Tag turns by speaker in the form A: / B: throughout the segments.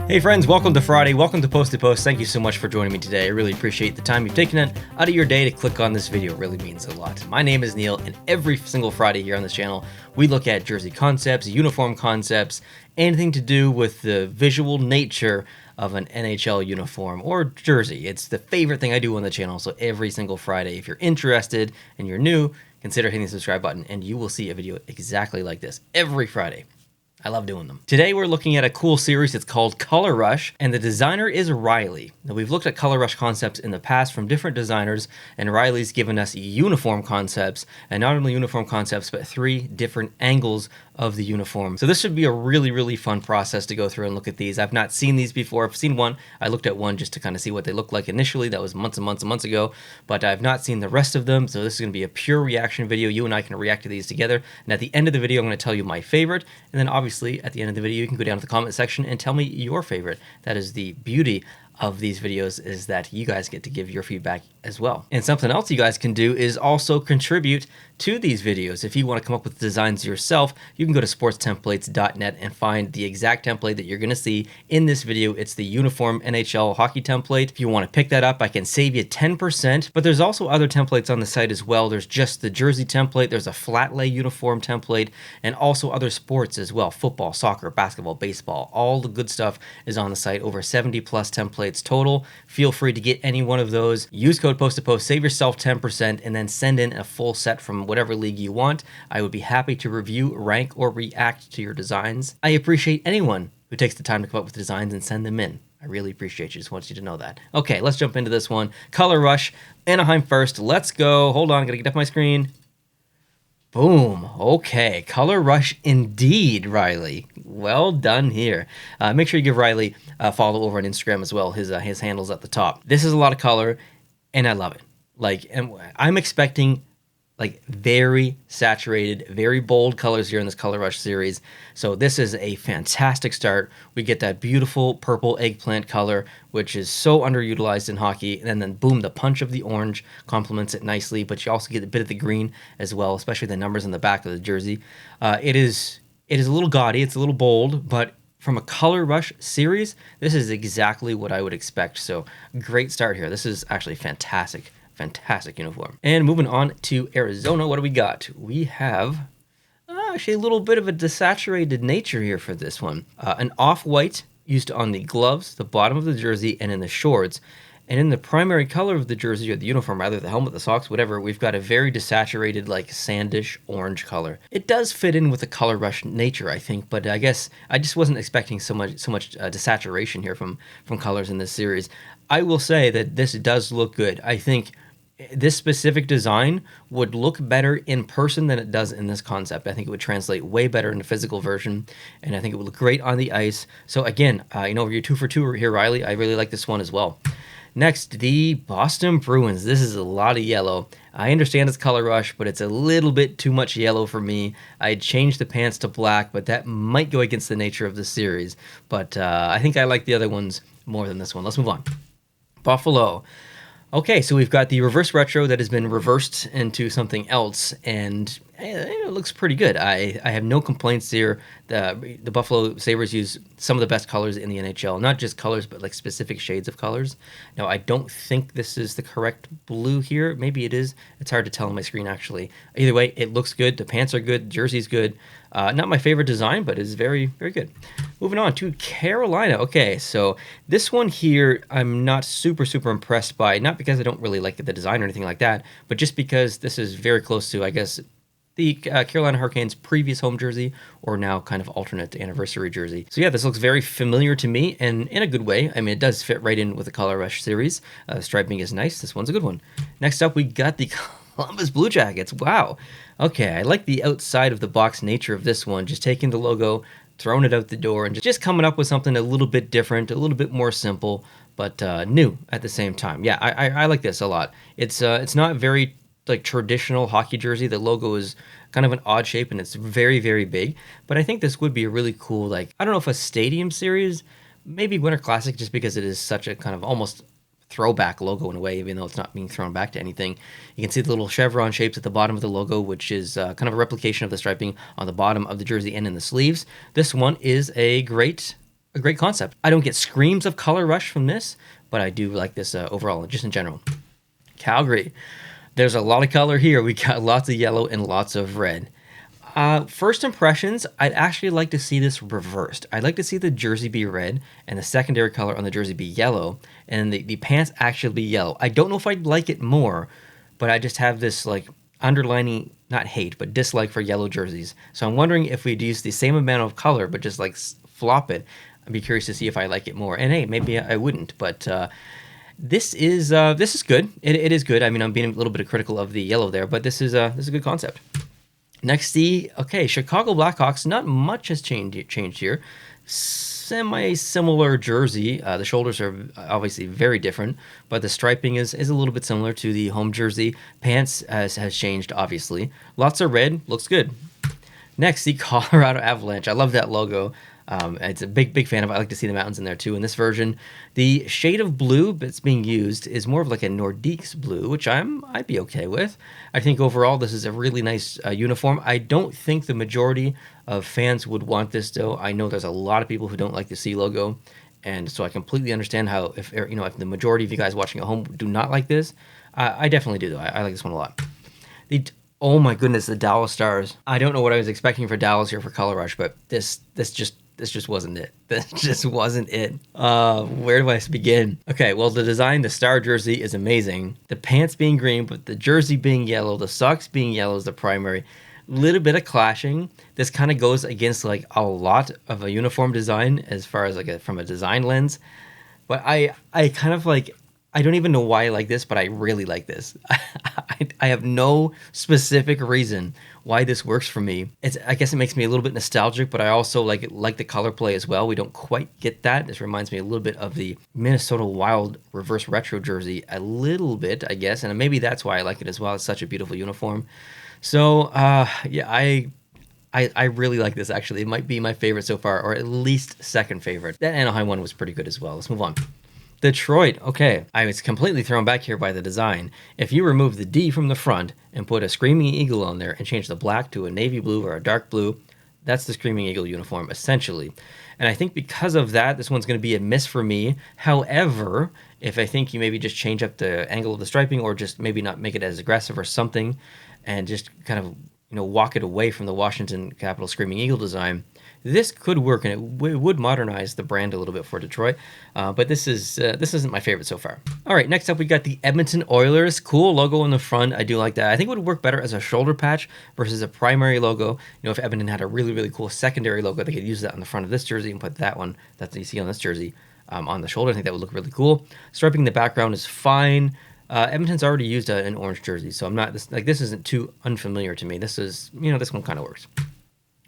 A: Hey friends, welcome to Friday. Welcome to Post to Post. Thank you so much for joining me today. I really appreciate the time you've taken out of your day to click on this video. It really means a lot. My name is Neil, and every single Friday here on this channel, we look at jersey concepts, uniform concepts, anything to do with the visual nature of an NHL uniform or jersey. It's the favorite thing I do on the channel, so every single Friday, if you're interested and you're new, consider hitting the subscribe button, and you will see a video exactly like this every Friday. I love doing them. Today we're looking at a cool series. It's called Color Rush, and the designer is Riley. Now, we've looked at Color Rush concepts in the past from different designers, and Riley's given us uniform concepts, and not only uniform concepts, but 3 different angles of the uniform. So this should be a really fun process to go through and look at these. I've not seen these before. I've seen one. I looked at one just to kind of see what they look like initially. That was months and months ago, but I've not seen the rest of them. So this is going to be a pure reaction video. You and I can react to these together. And at the end of the video, I'm going to tell you my favorite. And then obviously at the end of the video, you can go down to the comment section and tell me your favorite. That is the beauty of these videos, is that you guys get to give your feedback as well. And something else you guys can do is also contribute to these videos. If you want to come up with designs yourself, you can go to sportstemplates.net and find the exact template that you're going to see in this video. It's the uniform NHL hockey template. If you want to pick that up, I can save you 10%, but there's also other templates on the site as well. There's just the jersey template, there's a flat lay uniform template, and also other sports as well. Football, soccer, basketball, baseball, all the good stuff is on the site. Over 70 plus templates total. Feel free to get any one of those. Use code POST2POST, save yourself 10%, and then send in a full set from whatever league you want. I would be happy to review, rank, or react to your designs. I appreciate anyone who takes the time to come up with designs and send them in. I really appreciate you. Just want you to know that. Okay, let's jump into this one. Color Rush, Anaheim first. Let's go. Hold on, gotta get up my screen. Boom. Okay. Color Rush indeed, Riley. Well done here. Make sure you give Riley a follow over on Instagram as well. His handle's at the top. This is a lot of color, and I love it. And I'm expecting very saturated, very bold colors here in this Color Rush series. So this is a fantastic start. We get that beautiful purple eggplant color, which is so underutilized in hockey. And then boom, the punch of the orange complements it nicely, but you also get a bit of the green as well, especially the numbers on the back of the jersey. It is a little gaudy, it's a little bold, but from a Color Rush series, this is exactly what I would expect. So great start here. This is actually fantastic uniform. And moving on to Arizona, what do we got? We have actually a little bit of a desaturated nature here for this one. An off-white used on the gloves, the bottom of the jersey, and in the shorts. And in the primary color of the jersey, or the uniform rather, the helmet, the socks, whatever, we've got a very desaturated, sandish orange color. It does fit in with the Color Rush nature, I think, but I guess I just wasn't expecting so much desaturation here from colors in this series. I will say that this does look good. I think this specific design would look better in person than it does in this concept. I think it would translate way better in the physical version, and I think it would look great on the ice. So again, you're 2 for 2 here, Riley. I really like this one as well. Next, the Boston Bruins. This is a lot of yellow. I understand it's Color Rush, but it's a little bit too much yellow for me. I changed the pants to black, but that might go against the nature of the series. But I think I like the other ones more than this one. Let's move on. Buffalo. Okay, so we've got the reverse retro that has been reversed into something else, and it looks pretty good. I have no complaints here. The Buffalo Sabres use some of the best colors in the NHL. Not just colors, but specific shades of colors. Now, I don't think this is the correct blue here. Maybe it is. It's hard to tell on my screen, actually. Either way, it looks good. The pants are good. The jersey's good. Not my favorite design, but it's very good. Moving on to Carolina. Okay, so this one here I'm not super impressed by. Not because I don't really like the design or anything like that, but just because this is very close to, I guess, the Carolina Hurricanes' previous home jersey, or now kind of alternate anniversary jersey. So yeah, this looks very familiar to me, and in a good way. I mean, it does fit right in with the Color Rush series. Striping is nice. This one's a good one. Next up, we got the Columbus Blue Jackets. Wow. Okay, I like the outside of the box nature of this one. Just taking the logo, throwing it out the door, and just coming up with something a little bit different, a little bit more simple, but new at the same time. Yeah, I like this a lot. It's not very traditional hockey jersey. The logo is kind of an odd shape, and it's very big, but I think this would be a really cool, I don't know if a stadium series, maybe Winter Classic, just because it is such a kind of almost throwback logo in a way, even though it's not being thrown back to anything. You can see the little chevron shapes at the bottom of the logo, which is kind of a replication of the striping on the bottom of the jersey and in the sleeves. This one is a great a great concept. I don't get screams of color rush from this, but I do like this overall, just in general. Calgary. There's a lot of color here. We got lots of yellow and lots of red. First impressions, I'd actually like to see this reversed. I'd like to see the jersey be red and the secondary color on the jersey be yellow, and the pants actually be yellow. I don't know if I'd like it more, but I just have this like underlining, not hate, but dislike for yellow jerseys. So I'm wondering if we'd use the same amount of color, but just like flop it. I'd be curious to see if I like it more. And hey, maybe I wouldn't, but this is good. It is good. I mean, I'm being a little bit critical of the yellow there, but this is a good concept. Next, Chicago Blackhawks. Not much has changed here. Semi-similar jersey. The shoulders are obviously very different, but the striping is a little bit similar to the home jersey. Pants has changed, obviously. Lots of red. Looks good. Next, the Colorado Avalanche. I love that logo. It's a big fan of it. I like to see the mountains in there too. In this version, the shade of blue that's being used is more of like a Nordiques blue, which I'd be okay with. I think overall this is a really nice uniform. I don't think the majority of fans would want this though. I know there's a lot of people who don't like the C logo, and so I completely understand how if the majority of you guys watching at home do not like this. I definitely do though. I like this one a lot. Oh my goodness, the Dallas Stars. I don't know what I was expecting for Dallas here for Color Rush, but this just wasn't it. This just wasn't it. Where do I begin? Okay, well, the design, the Star jersey is amazing. The pants being green, but the jersey being yellow, the socks being yellow is the primary. Little bit of clashing. This kind of goes against like a lot of a uniform design as far as like from a design lens. But I kind of like, I don't even know why I like this, but I really like this. I have no specific reason why this works for me. I guess it makes me a little bit nostalgic, but I also like the color play as well. We don't quite get that. This reminds me a little bit of the Minnesota Wild reverse retro jersey, a little bit, I guess, and maybe that's why I like it as well. It's such a beautiful uniform. So yeah, I really like this actually. It might be my favorite so far, or at least second favorite. That Anaheim one was pretty good as well. Let's move on. Detroit. Okay, I was completely thrown back here by the design. If you remove the D from the front and put a Screaming Eagle on there and change the black to a navy blue or a dark blue, that's the Screaming Eagle uniform, essentially. And I think because of that, this one's going to be a miss for me. However, if I think you maybe just change up the angle of the striping or just maybe not make it as aggressive or something and just kind of walk it away from the Washington Capitol Screaming Eagle design, this could work, and it would modernize the brand a little bit for Detroit. But this isn't my favorite so far. All right, next up we got the Edmonton Oilers. Cool logo on the front. I do like that. I think it would work better as a shoulder patch versus a primary logo. If Edmonton had a really, really cool secondary logo, they could use that on the front of this jersey and put that one that you see on this jersey on the shoulder. I think that would look really cool. Striping the background is fine. Edmonton's already used an orange jersey, so I'm not this isn't too unfamiliar to me. This is this one kind of works.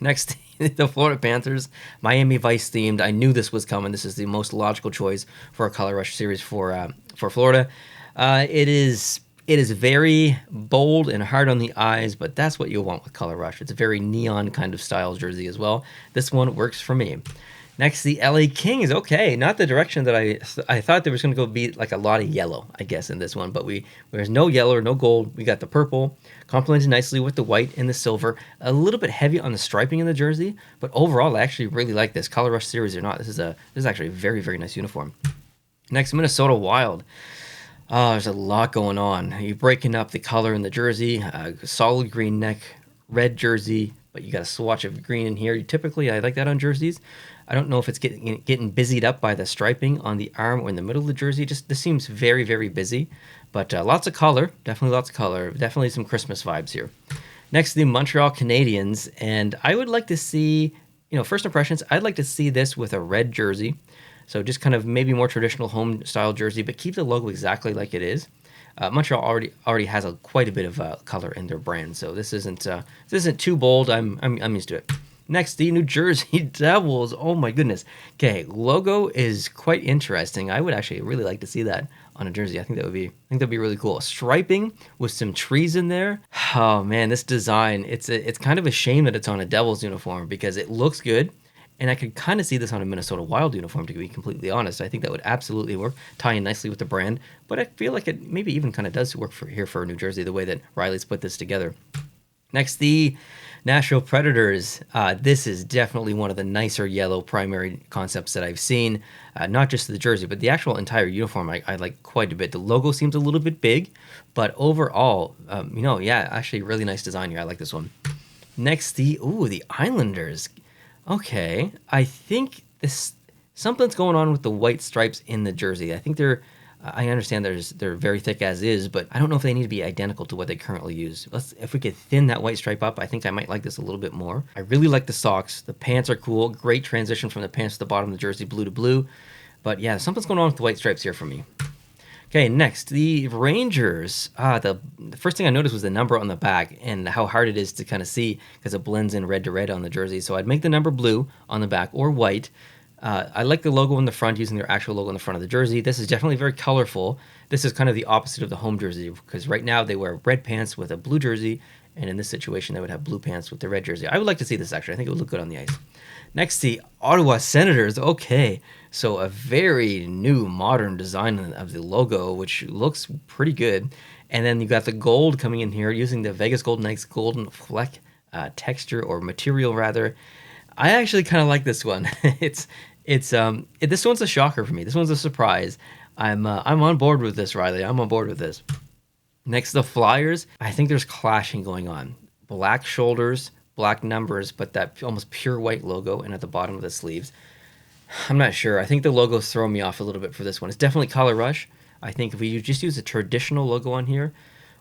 A: Next, the Florida Panthers, Miami Vice themed. I knew this was coming. This is the most logical choice for a Color Rush series for Florida. It is very bold and hard on the eyes, but that's what you'll want with Color Rush. It's a very neon kind of style jersey as well. This one works for me. Next, the LA Kings. Okay, not the direction that I thought there was going to go be like a lot of yellow, I guess, in this one. But there's no yellow or no gold. We got the purple, complemented nicely with the white and the silver. A little bit heavy on the striping in the jersey, but overall, I actually really like this. Color Rush series or not, this is actually a very, very nice uniform. Next, Minnesota Wild. Oh, there's a lot going on. You're breaking up the color in the jersey. Solid green neck, red jersey, but you got a swatch of green in here. Typically, I like that on jerseys. I don't know if it's getting busied up by the striping on the arm or in the middle of the jersey. This seems very, very busy, but lots of color. Definitely lots of color. Definitely some Christmas vibes here. Next, the Montreal Canadiens, and I would like to see, first impressions, I'd like to see this with a red jersey. So just kind of maybe more traditional home style jersey, but keep the logo exactly like it is. Montreal already has quite a bit of color in their brand, so this isn't too bold. I'm used to it. Next, the New Jersey Devils. Oh my goodness. Okay, logo is quite interesting. I would actually really like to see that on a jersey. I think that'd be really cool. Striping with some trees in there. Oh man, this design. It's kind of a shame that it's on a Devils uniform because it looks good. And I could kind of see this on a Minnesota Wild uniform, to be completely honest. I think that would absolutely work, tie in nicely with the brand. But I feel like it maybe even kind of does work for New Jersey, the way that Riley's put this together. Next, the Nashville Predators. This is definitely one of the nicer yellow primary concepts that I've seen. Not just the jersey, but the actual entire uniform I like quite a bit. The logo seems a little bit big, but overall, yeah, actually really nice design here. I like this one. Next, the Islanders. Okay, I think something's going on with the white stripes in the jersey. I think I understand they're very thick as is, but I don't know if they need to be identical to what they currently use. If we could thin that white stripe up, I think I might like this a little bit more. I really like the socks. The pants are cool. Great transition from the pants to the bottom of the jersey, blue to blue. But yeah, something's going on with the white stripes here for me. Okay, next, the Rangers. The first thing I noticed was the number on the back and how hard it is to kind of see because it blends in red to red on the jersey. So I'd make the number blue on the back or white. I like the logo in the front, using their actual logo in the front of the jersey. This is definitely very colorful. This is kind of the opposite of the home jersey because right now they wear red pants with a blue jersey, and in this situation they would have blue pants with the red jersey. I would like to see this actually. I think it would look good on the ice. Next, the Ottawa Senators. Okay, so a very new modern design of the logo, which looks pretty good. And then you got the gold coming in here using the Vegas Golden Knights golden fleck texture or material rather. I actually kind of like this one. This one's a shocker for me. This one's a surprise. I'm on board with this, Riley. I'm on board with this. Next, the Flyers. I think there's clashing going on. Black shoulders, black numbers, but that almost pure white logo and at the bottom of the sleeves. I'm not sure. I think the logo's throwing me off a little bit for this one. It's definitely Color Rush. I think if we just use a traditional logo on here,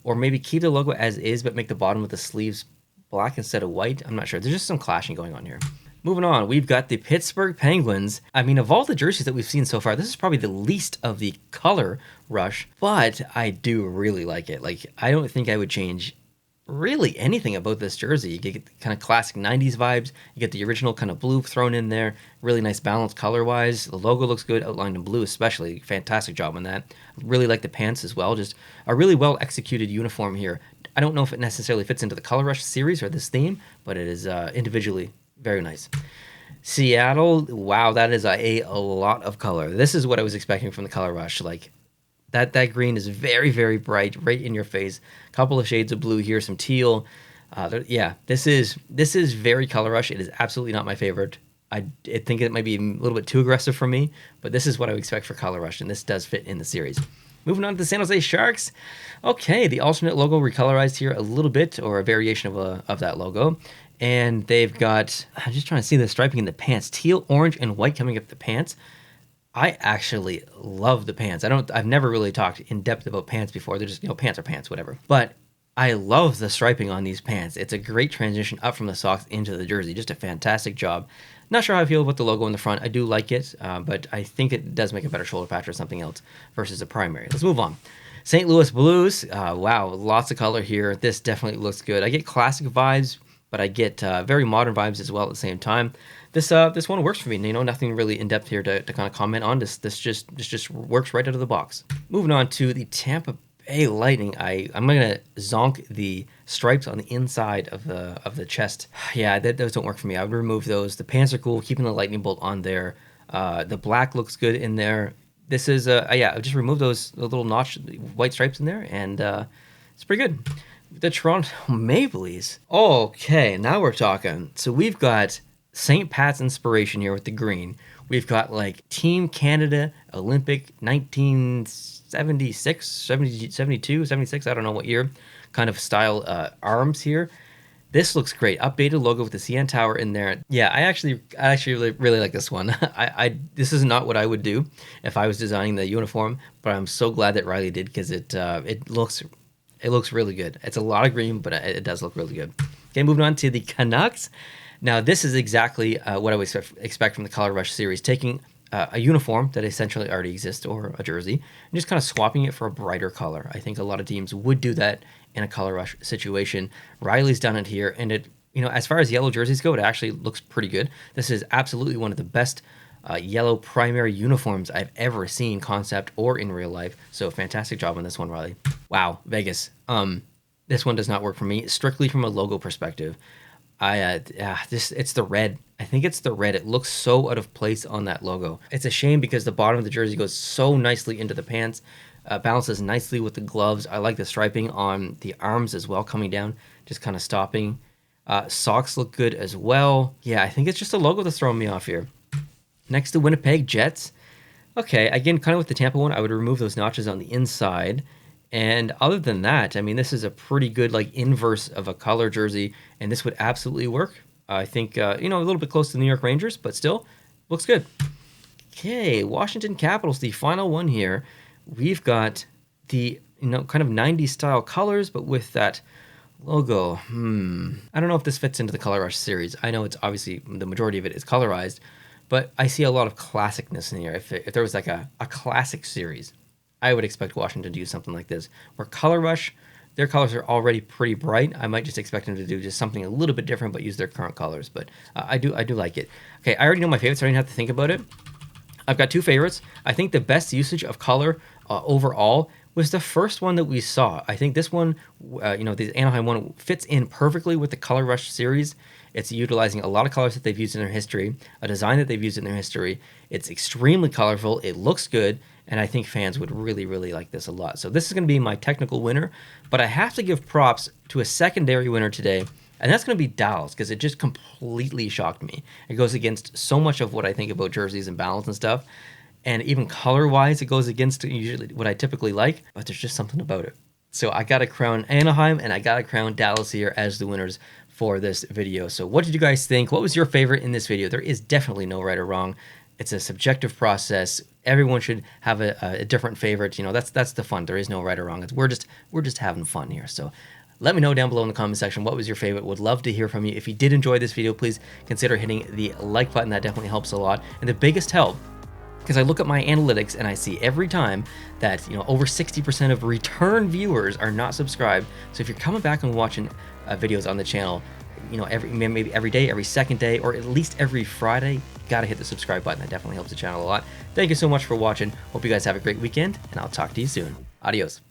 A: or maybe keep the logo as is, but make the bottom of the sleeves black instead of white. I'm not sure. There's just some clashing going on here. Moving on, we've got the Pittsburgh Penguins. I mean, of all the jerseys that we've seen so far, this is probably the least of the color rush, but I do really like it. Like, I don't think I would change really anything about this jersey. You get kind of classic 90s vibes. You get the original kind of blue thrown in there. Really nice balance color-wise. The logo looks good, outlined in blue especially. Fantastic job on that. Really like the pants as well. Just a really well-executed uniform here. I don't know if it necessarily fits into the Color Rush series or this theme, but it is individually very nice. Seattle, wow, that is a lot of color. This is what I was expecting from the Color Rush. Like that green is very, very bright, right in your face. A couple of shades of blue here, some teal. Yeah, this is very Color Rush. It is absolutely not my favorite. I think it might be a little bit too aggressive for me, but this is what I would expect for Color Rush, and this does fit in the series. Moving on to the San Jose Sharks. Okay, the alternate logo recolorized here a little bit, or a variation of that logo. And they've got, I'm just trying to see the striping in the pants, teal, orange, and white coming up the pants. I actually love the pants. I've never really talked in depth about pants before. They're just, pants are pants, whatever. But I love the striping on these pants. It's a great transition up from the socks into the jersey. Just a fantastic job. Not sure how I feel about the logo in the front. I do like it, but I think it does make a better shoulder patch or something else versus a primary. Let's move on. St. Louis Blues. Wow, lots of color here. This definitely looks good. I get classic vibes, but I get very modern vibes as well at the same time. This one works for me. Nothing really in depth here to kind of comment on. This just works right out of the box. Moving on to the Tampa Bay Lightning. I'm gonna zonk the stripes on the inside of the chest. Yeah, those don't work for me. I would remove those. The pants are cool. Keeping the lightning bolt on there. The black looks good in there. This is just remove those little notch white stripes in there, and it's pretty good. The Toronto Maple Leafs. Okay, now we're talking. So we've got St. Pat's inspiration here with the green. We've got like Team Canada Olympic 1976, 72, 76, I don't know what year, kind of style arms here. This looks great. Updated logo with the CN Tower in there. Yeah, I actually really like this one. This is not what I would do if I was designing the uniform, but I'm so glad that Riley did because it looks really good. It's a lot of green, but it does look really good. Okay, moving on to the Canucks. Now, this is exactly what I would expect from the Color Rush series, taking a uniform that essentially already exists, or a jersey, and just kind of swapping it for a brighter color. I think a lot of teams would do that in a Color Rush situation. Riley's done it here, and it, as far as yellow jerseys go, it actually looks pretty good. This is absolutely one of the best yellow primary uniforms I've ever seen, concept or in real life. So fantastic job on this one, Riley. Wow, Vegas. This one does not work for me, strictly from a logo perspective. It's the red. I think it's the red. It looks so out of place on that logo. It's a shame because the bottom of the jersey goes so nicely into the pants, balances nicely with the gloves. I like the striping on the arms as well, coming down, just kind of stopping. Socks look good as well. Yeah, I think it's just the logo that's throwing me off here. Next to Winnipeg Jets. Okay, again, kind of with the Tampa one, I would remove those notches on the inside. And other than that, I mean, this is a pretty good like inverse of a color jersey, and this would absolutely work. I think, you know, a little bit close to the New York Rangers, but still looks good. Okay, Washington Capitals, the final one here. We've got the, you know, kind of 90s style colors, but with that logo. I don't know if this fits into the Color Rush series. I know it's obviously the majority of it is colorized, but I see a lot of classicness in here. If there was like a classic series, I would expect Washington to do something like this. Where Color Rush, their colors are already pretty bright. I might just expect them to do just something a little bit different, but use their current colors. But I do like it. Okay, I already know my favorites, so I don't have to think about it. I've got two favorites. I think the best usage of color overall was the first one that we saw. I think this one, you know, the Anaheim one fits in perfectly with the Color Rush series. It's utilizing a lot of colors that they've used in their history, a design that they've used in their history. It's extremely colorful. It looks good. And I think fans would really, really like this a lot. So this is going to be my technical winner. But I have to give props to a secondary winner today. And that's going to be Dallas, because it just completely shocked me. It goes against so much of what I think about jerseys and balance and stuff. And even color-wise, it goes against usually what I typically like. But there's just something about it. So I got to crown Anaheim and I got to crown Dallas here as the winners for this video. So what did you guys think? What was your favorite in this video? There is definitely no right or wrong. It's a subjective process. Everyone should have a different favorite. You know, that's the fun. There is no right or wrong. We're just having fun here. So let me know down below in the comment section what was your favorite. Would love to hear from you. If you did enjoy this video, please consider hitting the like button. That definitely helps a lot. And the biggest help, because I look at my analytics and I see every time that, you know, over 60% of return viewers are not subscribed. So if you're coming back and watching videos on the channel, you know, maybe every day, every second day, or at least every Friday, gotta hit the subscribe button. That definitely helps the channel a lot. Thank you so much for watching. Hope you guys have a great weekend, and I'll talk to you soon. Adios.